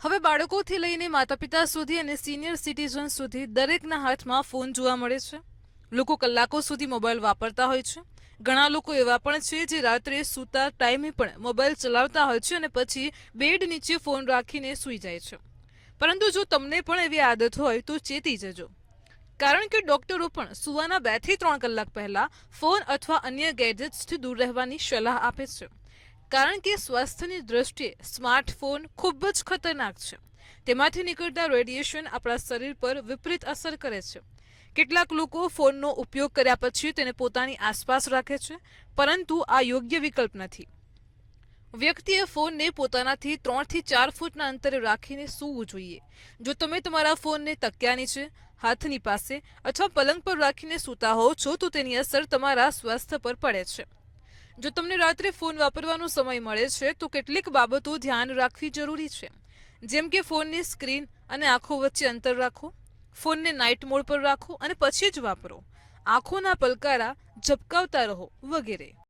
હવે બાળકોથી લઈને માતા-પિતા સુધી અને સિનિયર સિટીઝન સુધી દરેકના હાથમાં ફોન જોવા મળે છે. લોકો કલાકો સુધી મોબાઈલ વાપરતા હોય છે. ઘણા લોકો એવા પણ છે જે રાત્રે સૂતા ટાઈમે પણ મોબાઈલ ચલાવતા હોય છે અને પછી બેડ નીચે ફોન રાખીને સૂઈ જાય છે. પરંતુ જો તમને પણ એવી આદત હોય તો ચેતી જજો, કારણ કે ડોક્ટરો પણ સૂવાના 2 થી 3 કલાક પહેલા ફોન અથવા અન્ય ગેજેટ્સથી દૂર રહેવાની સલાહ આપે છે. કારણ કે સ્વાસ્થ્યની દૃષ્ટિએ સ્માર્ટફોન ખૂબ જ ખતરનાક છે. તેમાંથી નીકળતા રેડિયેશન આપણા શરીર પર વિપરીત અસર કરે છે. કેટલાક લોકો ફોનનો ઉપયોગ કર્યા પછી તેને પોતાની આસપાસ રાખે છે, પરંતુ આ યોગ્ય વિકલ્પ નથી. વ્યક્તિએ ફોનને પોતાનાથી 3 થી 4 ફૂટના અંતરે રાખીને સૂવું જોઈએ. જો તમે તમારા ફોનને તકિયા નીચે, હાથની પાસે અથવા પલંગ પર રાખીને સૂતા હો છો તો તેની અસર તમારા સ્વાસ્થ્ય પર પડે છે. જો તમને રાત્રે ફોન વાપરવાનો સમય મળે છે તો કેટલીક બાબતો ધ્યાન રાખવી જરૂરી છે, જેમ કે ફોનની સ્ક્રીન અને આંખો વચ્ચે અંતર રાખો, ફોનને નાઇટ મોડ પર રાખો અને પછી જ વાપરો, આંખોના પલકારા ઝબકાવતા રહો વગેરે.